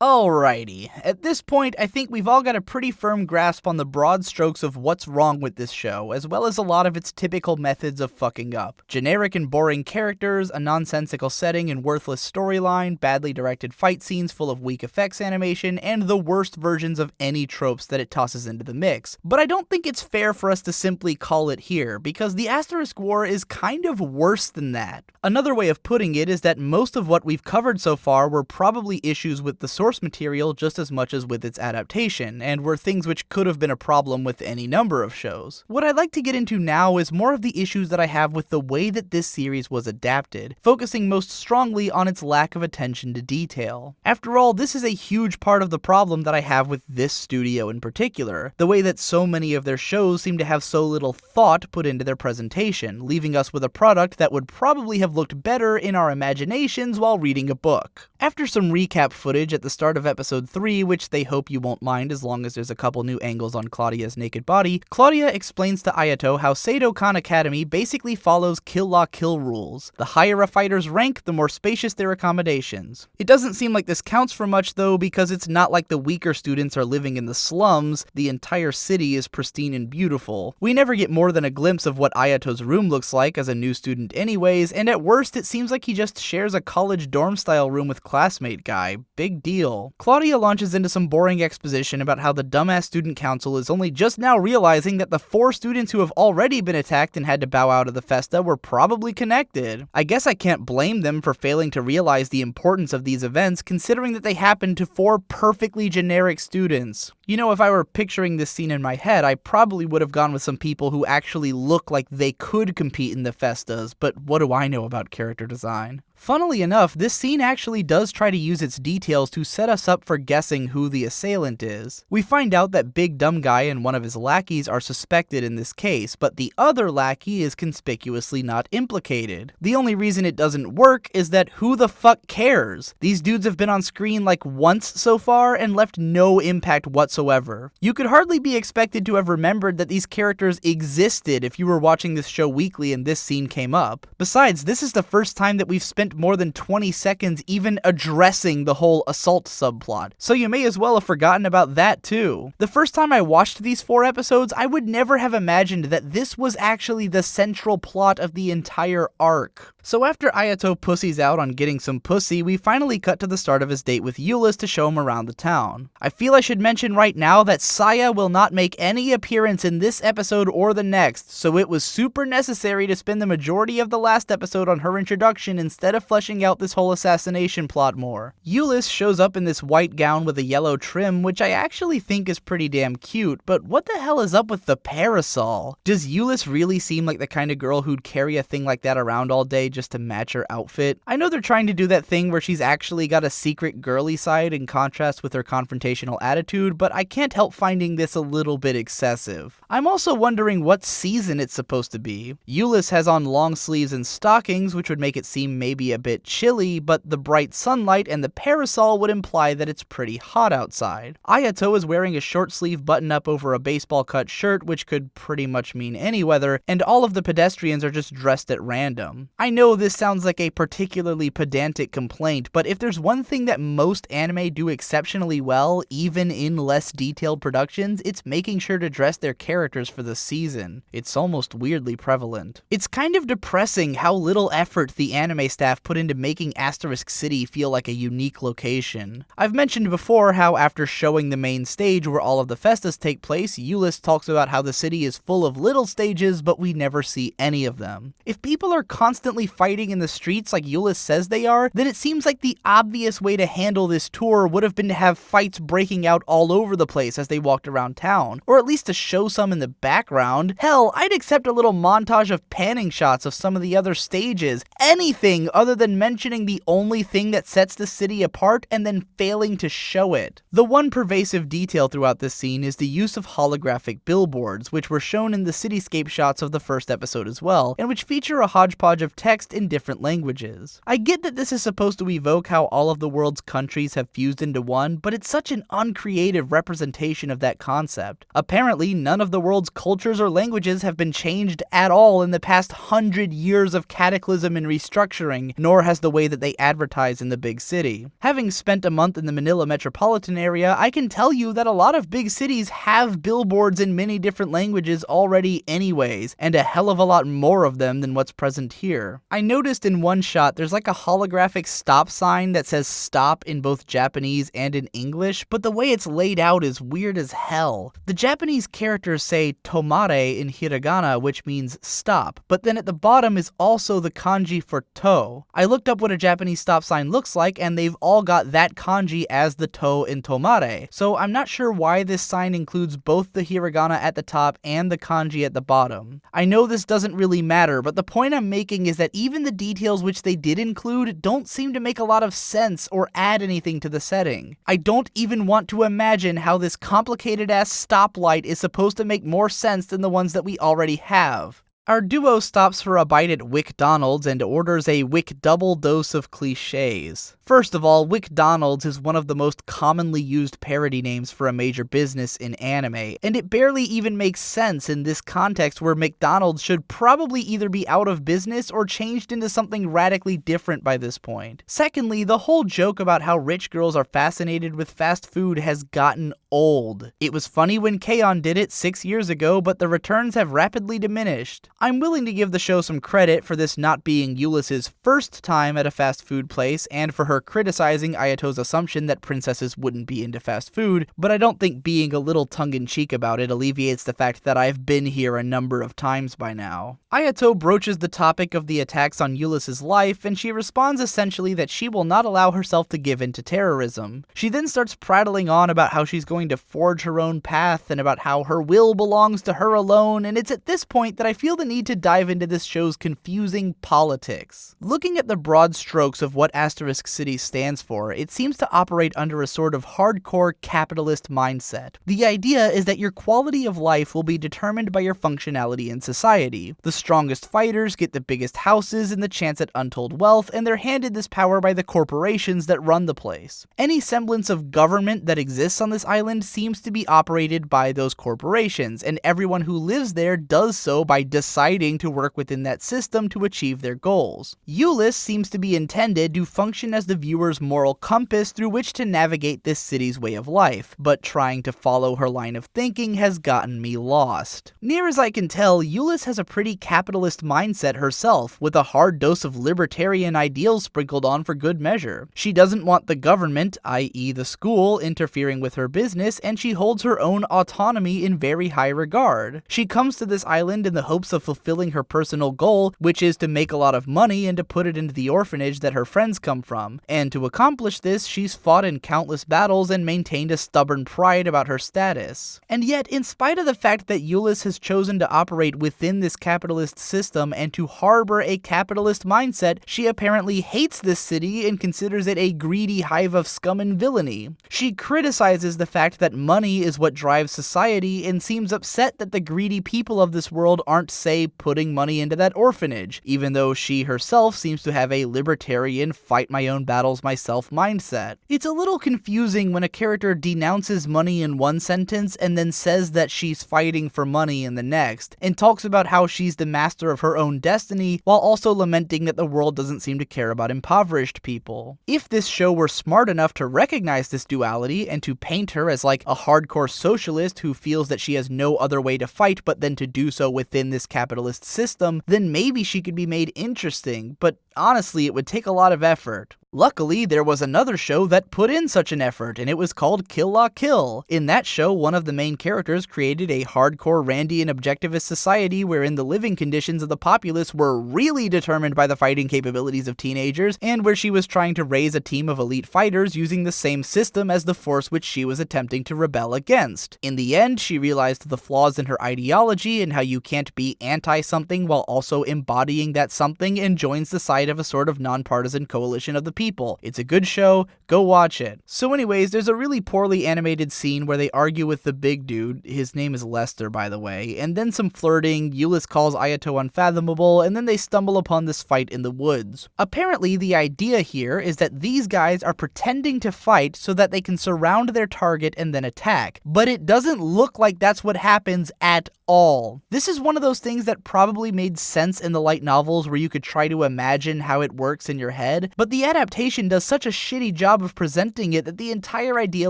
Alrighty, at this point I think we've all got a pretty firm grasp on the broad strokes of what's wrong with this show, as well as a lot of its typical methods of fucking up. Generic and boring characters, a nonsensical setting and worthless storyline, badly directed fight scenes full of weak effects animation, and the worst versions of any tropes that it tosses into the mix. But I don't think it's fair for us to simply call it here, because the Asterisk War is kind of worse than that. Another way of putting it is that most of what we've covered so far were probably issues with the source material just as much as with its adaptation, and were things which could have been a problem with any number of shows. What I'd like to get into now is more of the issues that I have with the way that this series was adapted, focusing most strongly on its lack of attention to detail. After all, this is a huge part of the problem that I have with this studio in particular, the way that so many of their shows seem to have so little thought put into their presentation, leaving us with a product that would probably have looked better in our imaginations while reading a book. After some recap footage at the start of episode 3, which they hope you won't mind as long as there's a couple new angles on Claudia's naked body, Claudia explains to Ayato how Seido-kan Academy basically follows kill-la-kill rules. The higher a fighter's rank, the more spacious their accommodations. It doesn't seem like this counts for much though, because it's not like the weaker students are living in the slums, the entire city is pristine and beautiful. We never get more than a glimpse of what Ayato's room looks like as a new student anyways, and at worst it seems like he just shares a college dorm-style room with classmate guy. Big deal. Claudia launches into some boring exposition about how the dumbass student council is only just now realizing that the 4 students who have already been attacked and had to bow out of the festa were probably connected. I guess I can't blame them for failing to realize the importance of these events, considering that they happened to 4 perfectly generic students. You know, if I were picturing this scene in my head, I probably would have gone with some people who actually look like they could compete in the festas, but what do I know about character design? Funnily enough, this scene actually does try to use its details to set us up for guessing who the assailant is. We find out that Big Dumb Guy and one of his lackeys are suspected in this case, but the other lackey is conspicuously not implicated. The only reason it doesn't work is that who the fuck cares? These dudes have been on screen like once so far and left no impact whatsoever. You could hardly be expected to have remembered that these characters existed if you were watching this show weekly and this scene came up. Besides, this is the first time that we've spent more than 20 seconds even addressing the whole assault subplot, so you may as well have forgotten about that too. The first time I watched these 4 episodes, I would never have imagined that this was actually the central plot of the entire arc. So after Ayato pussies out on getting some pussy, we finally cut to the start of his date with Euless to show him around the town. I feel I should mention right now that Saya will not make any appearance in this episode or the next, so it was super necessary to spend the majority of the last episode on her introduction instead of fleshing out this whole assassination plot more. Euless shows up in this white gown with a yellow trim, which I actually think is pretty damn cute, but what the hell is up with the parasol? Does Euless really seem like the kind of girl who'd carry a thing like that around all day just to match her outfit? I know they're trying to do that thing where she's actually got a secret girly side in contrast with her confrontational attitude, but I can't help finding this a little bit excessive. I'm also wondering what season it's supposed to be. Euless has on long sleeves and stockings, which would make it seem maybe a bit chilly, but the bright sunlight and the parasol would imply that it's pretty hot outside. Ayato is wearing a short sleeve button up over a baseball cut shirt, which could pretty much mean any weather, and all of the pedestrians are just dressed at random. I know this sounds like a particularly pedantic complaint, but if there's one thing that most anime do exceptionally well, even in less detailed productions, it's making sure to dress their characters for the season. It's almost weirdly prevalent. It's kind of depressing how little effort the anime staff put into making Asterisk City feel like a unique location. I've mentioned before how after showing the main stage where all of the festas take place, Euless talks about how the city is full of little stages, but we never see any of them. If people are constantly fighting in the streets like Euless says they are, then it seems like the obvious way to handle this tour would have been to have fights breaking out all over the place as they walked around town, or at least to show some in the background. Hell, I'd accept a little montage of panning shots of some of the other stages. Anything other than mentioning the only thing that sets the city apart and then failing to show it. The one pervasive detail throughout this scene is the use of holographic billboards, which were shown in the cityscape shots of the first episode as well, and which feature a hodgepodge of text text in different languages. I get that this is supposed to evoke how all of the world's countries have fused into one, but it's such an uncreative representation of that concept. Apparently, none of the world's cultures or languages have been changed at all in the past 100 years of cataclysm and restructuring, nor has the way that they advertise in the big city. Having spent a month in the Manila metropolitan area, I can tell you that a lot of big cities have billboards in many different languages already anyways, and a hell of a lot more of them than what's present here. I noticed in one shot there's like a holographic stop sign that says stop in both Japanese and in English, but the way it's laid out is weird as hell. The Japanese characters say tomare in hiragana, which means stop, but then at the bottom is also the kanji for to. I looked up what a Japanese stop sign looks like, and they've all got that kanji as the to in tomare, so I'm not sure why this sign includes both the hiragana at the top and the kanji at the bottom. I know this doesn't really matter, but the point I'm making is that even the details which they did include don't seem to make a lot of sense or add anything to the setting. I don't even want to imagine how this complicated ass stoplight is supposed to make more sense than the ones that we already have. Our duo stops for a bite at WickDonald's and orders a Wick double dose of cliches. First of all, WickDonald's is one of the most commonly used parody names for a major business in anime, and it barely even makes sense in this context where McDonald's should probably either be out of business or changed into something radically different by this point. Secondly, the whole joke about how rich girls are fascinated with fast food has gotten old. It was funny when K-On! Did it 6 years ago, but the returns have rapidly diminished. I'm willing to give the show some credit for this not being Eulis's first time at a fast food place, and for her criticizing Ayato's assumption that princesses wouldn't be into fast food, but I don't think being a little tongue-in-cheek about it alleviates the fact that I've been here a number of times by now. Ayato broaches the topic of the attacks on Eulis's life, and she responds essentially that she will not allow herself to give in to terrorism. She then starts prattling on about how she's going to forge her own path, and about how her will belongs to her alone, and it's at this point that I feel the need to dive into this show's confusing politics. Looking at the broad strokes of what Asterisk City stands for, it seems to operate under a sort of hardcore capitalist mindset. The idea is that your quality of life will be determined by your functionality in society. The strongest fighters get the biggest houses and the chance at untold wealth, and they're handed this power by the corporations that run the place. Any semblance of government that exists on this island seems to be operated by those corporations, and everyone who lives there does so by deciding to work within that system to achieve their goals. Eulis seems to be intended to function as the viewer's moral compass through which to navigate this city's way of life, but trying to follow her line of thinking has gotten me lost. Near as I can tell, Eulis has a pretty capitalist mindset herself, with a hard dose of libertarian ideals sprinkled on for good measure. She doesn't want the government, i.e. the school, interfering with her business, and she holds her own autonomy in very high regard. She comes to this island in the hopes of fulfilling her personal goal, which is to make a lot of money and to put it into the orphanage that her friends come from, and to accomplish this, she's fought in countless battles and maintained a stubborn pride about her status. And yet, in spite of the fact that Eulis has chosen to operate within this capitalist system and to harbor a capitalist mindset, she apparently hates this city and considers it a greedy hive of scum and villainy. She criticizes the fact that money is what drives society and seems upset that the greedy people of this world aren't, say, putting money into that orphanage, even though she herself seems to have a libertarian, fight my own battles myself mindset. It's a little confusing when a character denounces money in one sentence and then says that she's fighting for money in the next, and talks about how she's the master of her own destiny, while also lamenting that the world doesn't seem to care about impoverished people. If this show were smart enough to recognize this duality and to paint her as like a hardcore socialist who feels that she has no other way to fight but then to do so within this capitalist system, then maybe she could be made interesting, but honestly, it would take a lot of effort. Luckily, there was another show that put in such an effort, and it was called Kill La Kill. In that show, one of the main characters created a hardcore Randian objectivist society wherein the living conditions of the populace were really determined by the fighting capabilities of teenagers, and where she was trying to raise a team of elite fighters using the same system as the force which she was attempting to rebel against. In the end, she realized the flaws in her ideology and how you can't be anti-something while also embodying that something, and joins the side of a sort of nonpartisan coalition of the people. It's a good show, go watch it. So anyways, there's a really poorly animated scene where they argue with the big dude, his name is Lester by the way, and then some flirting, Euless calls Ayato unfathomable, and then they stumble upon this fight in the woods. Apparently the idea here is that these guys are pretending to fight so that they can surround their target and then attack, but it doesn't look like that's what happens at all. This is one of those things that probably made sense in the light novels where you could try to imagine how it works in your head, but the adaptation does such a shitty job of presenting it that the entire idea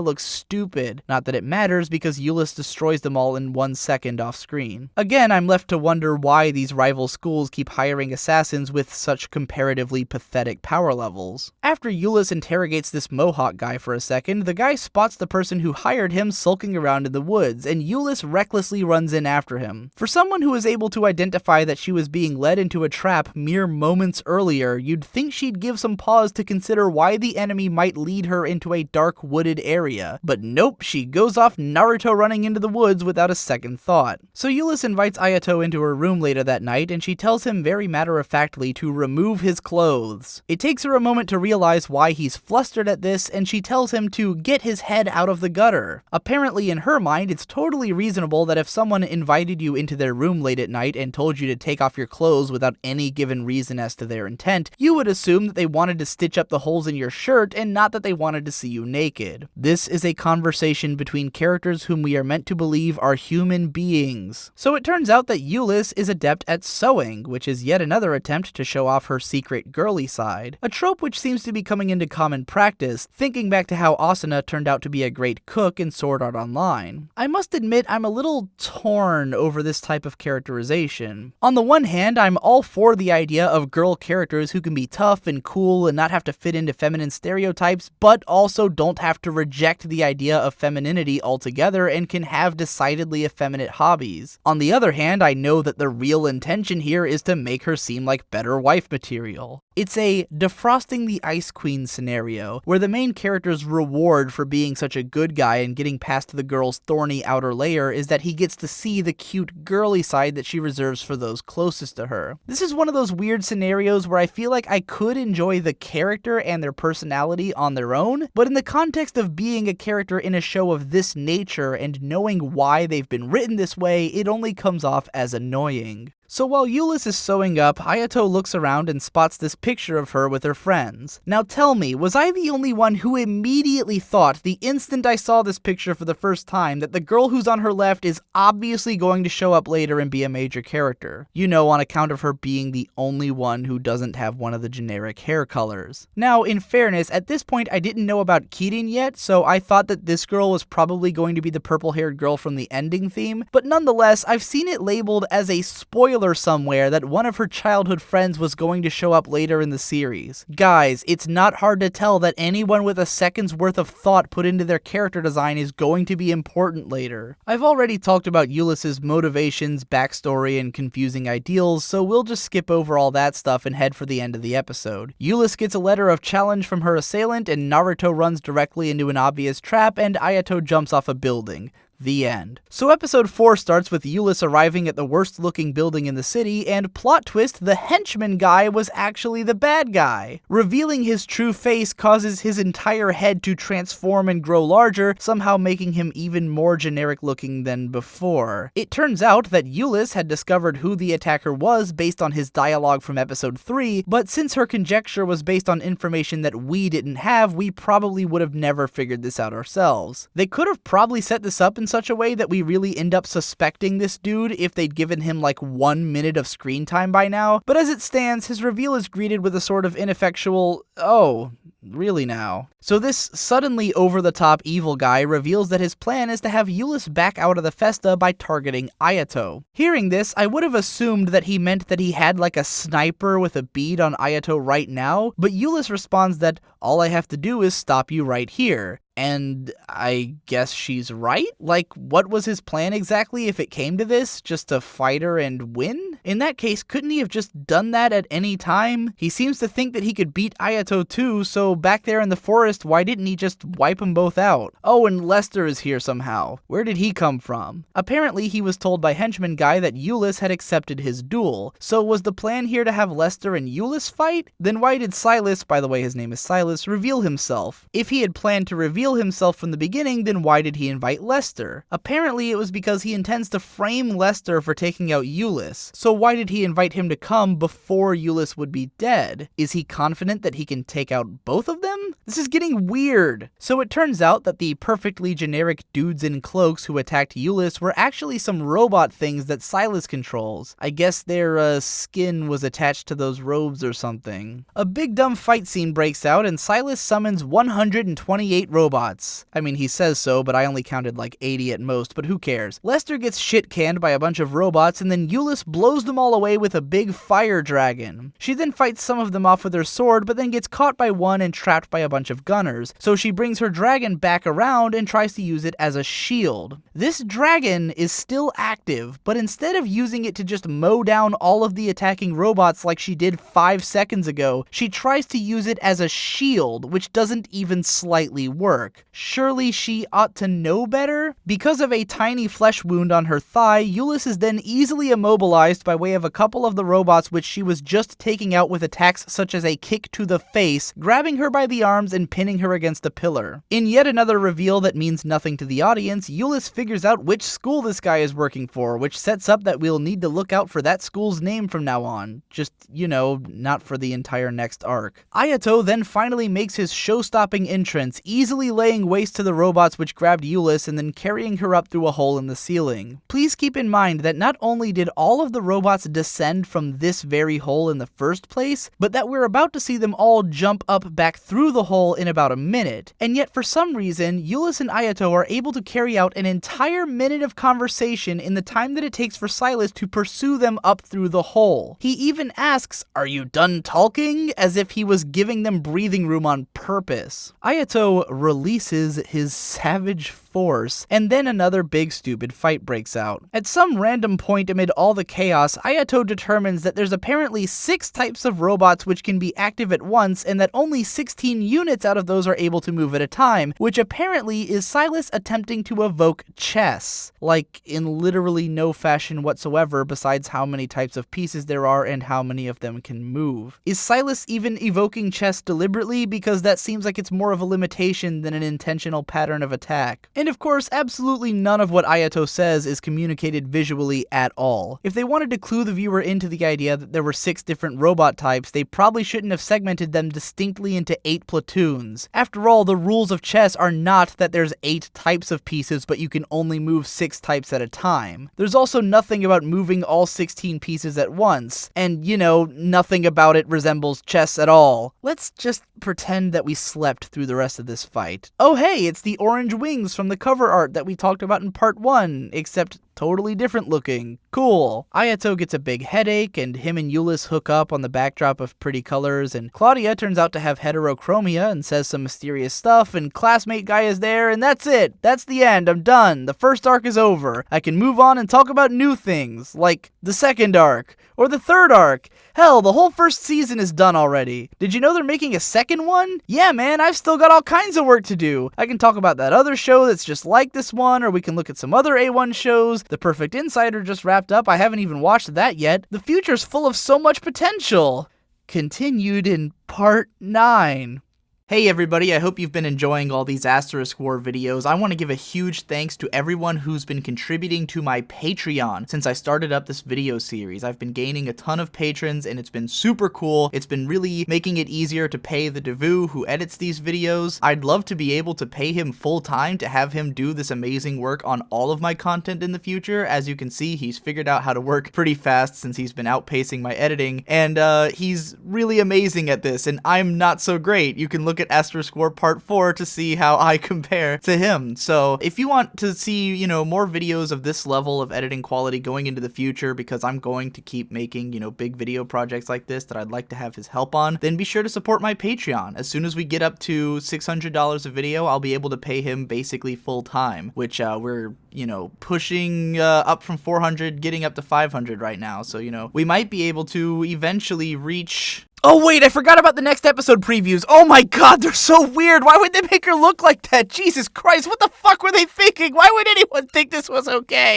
looks stupid. Not that it matters because Euless destroys them all in 1 second off screen. Again, I'm left to wonder why these rival schools keep hiring assassins with such comparatively pathetic power levels. After Euless interrogates this Mohawk guy for a second, the guy spots the person who hired him sulking around in the woods, and Euless recklessly runs in after him. For someone who was able to identify that she was being led into a trap mere moments earlier, you'd think she'd give some pause to consider why the enemy might lead her into a dark wooded area, but nope, she goes off Naruto running into the woods without a second thought. So Euless invites Ayato into her room later that night, and she tells him very matter-of-factly to remove his clothes. It takes her a moment to realize why he's flustered at this, and she tells him to get his head out of the gutter. Apparently in her mind, it's totally reasonable that if someone invited you into their room late at night and told you to take off your clothes without any given reason as to their intent, you would assume that they wanted to stitch up the holes in your shirt and not that they wanted to see you naked. This is a conversation between characters whom we are meant to believe are human beings. So it turns out that Euless is adept at sewing, which is yet another attempt to show off her secret girly side. A trope which seems to be coming into common practice, thinking back to how Asuna turned out to be a great cook in Sword Art Online. I must admit I'm a little torn over this type of characterization. On the one hand, I'm all for the idea of girl characters who can be tough and cool and not have to fit into feminine stereotypes, but also don't have to reject the idea of femininity altogether and can have decidedly effeminate hobbies. On the other hand, I know that the real intention here is to make her seem like better wife material. It's a defrosting the Ice Queen scenario, where the main character's reward for being such a good guy and getting past the girl's thorny outer layer is that he gets to see the cute girly side that she reserves for those closest to her. This is one of those weird scenarios where I feel like I could enjoy the character and their personality on their own, but in the context of being a character in a show of this nature and knowing why they've been written this way, it only comes off as annoying. So while Euless is sewing up, Ayato looks around and spots this picture of her with her friends. Now tell me, was I the only one who immediately thought, the instant I saw this picture for the first time, that the girl who's on her left is obviously going to show up later and be a major character? You know, on account of her being the only one who doesn't have one of the generic hair colors. Now, in fairness, at this point I didn't know about Kirin yet, so I thought that this girl was probably going to be the purple-haired girl from the ending theme, but nonetheless, I've seen it labeled as a spoiler somewhere that one of her childhood friends was going to show up later in the series. Guys, it's not hard to tell that anyone with a second's worth of thought put into their character design is going to be important later. I've already talked about Euless's motivations, backstory, and confusing ideals, so we'll just skip over all that stuff and head for the end of the episode. Euless gets a letter of challenge from her assailant, and Naruto runs directly into an obvious trap, and Ayato jumps off a building. The end. So episode 4 starts with Euless arriving at the worst looking building in the city, and plot twist, the henchman guy was actually the bad guy. Revealing his true face causes his entire head to transform and grow larger, somehow making him even more generic looking than before. It turns out that Euless had discovered who the attacker was based on his dialogue from episode 3, but since her conjecture was based on information that we didn't have, we probably would have never figured this out ourselves. They could have probably set this up in such a way that we really end up suspecting this dude if they'd given him like 1 minute of screen time by now, but as it stands, his reveal is greeted with a sort of ineffectual, "Oh, really now?" So this suddenly over-the-top evil guy reveals that his plan is to have Euless back out of the festa by targeting Ayato. Hearing this, I would have assumed that he meant that he had like a sniper with a bead on Ayato right now, but Euless responds that all I have to do is stop you right here. And I guess she's right? Like, what was his plan exactly if it came to this? Just to fight her and win? In that case, couldn't he have just done that at any time? He seems to think that he could beat Ayato Ayato too, so back there in the forest, why didn't he just wipe them both out? Oh, and Lester is here somehow. Where did he come from? Apparently, he was told by Henchman Guy that Euless had accepted his duel. So was the plan here to have Lester and Euless fight? Then why did Silas, by the way his name is Silas, reveal himself? If he had planned to reveal himself from the beginning, then why did he invite Lester? Apparently, it was because he intends to frame Lester for taking out Euless. So why did he invite him to come before Euless would be dead? Is he confident that he can take out both of them? This is getting weird. So it turns out that the perfectly generic dudes in cloaks who attacked Euless were actually some robot things that Silas controls. I guess their skin was attached to those robes or something. A big dumb fight scene breaks out and Silas summons 128 robots. I mean, he says so, but I only counted like 80 at most, but who cares? Lester gets shit canned by a bunch of robots and then Euless blows them all away with a big fire dragon. She then fights some of them off with her sword, but then gets caught by one and trapped by a bunch of gunners. So she brings her dragon back around and tries to use it as a shield. This dragon is still active, but instead of using it to just mow down all of the attacking robots like she did 5 seconds ago, she tries to use it as a shield, which doesn't even slightly work. Surely she ought to know better? Because of a tiny flesh wound on her thigh, Euless is then easily immobilized by way of a couple of the robots which she was just taking out with attacks such as a kick to the face, grabbing her by the arms and pinning her against a pillar. In yet another reveal that means nothing to the audience, Euless figures out which school this guy is working for, which sets up that we'll need to look out for that school's name from now on. Just, you know, not for the entire next arc. Ayato then finally makes his show-stopping entrance, easily laying waste to the robots which grabbed Euless and then carrying her up through a hole in the ceiling. Please keep in mind that not only did all of the robots descend from this very hole in the first place, but that we're about to see them all jump up back through the hole in about a minute. And yet for some reason, Euless and Ayato are able to carry out an entire minute of conversation in the time that it takes for Silas to pursue them up through the hole. He even asks, "Are you done talking?" as if he was giving them breathing room on purpose. Ayato releases his savage force, and then another big stupid fight breaks out. At some random point amid all the chaos, Ayato determines that there's apparently 6 types of robots which can be active at once, and that only 16 units out of those are able to move at a time, which apparently is Silas attempting to evoke chess. Like, in literally no fashion whatsoever besides how many types of pieces there are and how many of them can move. Is Silas even evoking chess deliberately? Because that seems like it's more of a limitation than an intentional pattern of attack. And of course, absolutely none of what Ayato says is communicated visually at all. If they wanted to clue the viewer into the idea that there were 6 different robot types, they probably shouldn't have segmented them distinctly into 8 platoons. After all, the rules of chess are not that there's 8 types of pieces, but you can only move 6 types at a time. There's also nothing about moving all 16 pieces at once, and, you know, nothing about it resembles chess at all. Let's just pretend that we slept through the rest of this fight. Oh hey, it's the orange wings from the cover art that we talked about in part 1, except totally different looking. Cool. Ayato gets a big headache, and him and Euless hook up on the backdrop of pretty colors, and Claudia turns out to have heterochromia and says some mysterious stuff, and classmate guy is there, and that's it. That's the end. I'm done. The first arc is over. I can move on and talk about new things, like the second arc, or the third arc. Hell, the whole first season is done already. Did you know they're making a second one? Yeah, man, I've still got all kinds of work to do. I can talk about that other show that's just like this one, or we can look at some other A1 shows. The Perfect Insider just wrapped up. I haven't even watched that yet. The future's full of so much potential. Continued in part 9. Hey everybody, I hope you've been enjoying all these Asterisk War videos. I want to give a huge thanks to everyone who's been contributing to my Patreon since I started up this video series. I've been gaining a ton of patrons and it's been super cool. It's been really making it easier to pay the Devu who edits these videos. I'd love to be able to pay him full time to have him do this amazing work on all of my content in the future. As you can see, he's figured out how to work pretty fast since he's been outpacing my editing, and he's really amazing at this, and I'm not so great. You can look at Asterisk War Part 4 to see how I compare to him. So if you want to see, you know, more videos of this level of editing quality going into the future, because I'm going to keep making, you know, big video projects like this that I'd like to have his help on, then be sure to support my Patreon. As soon as we get up to $600 a video, I'll be able to pay him basically full time, which we're, you know, pushing up from 400, getting up to 500 right now. So, you know, we might be able to eventually reach Oh wait, I forgot about the next episode previews. Oh my god, they're so weird. Why would they make her look like that? Jesus Christ, what the fuck were they thinking? Why would anyone think this was okay?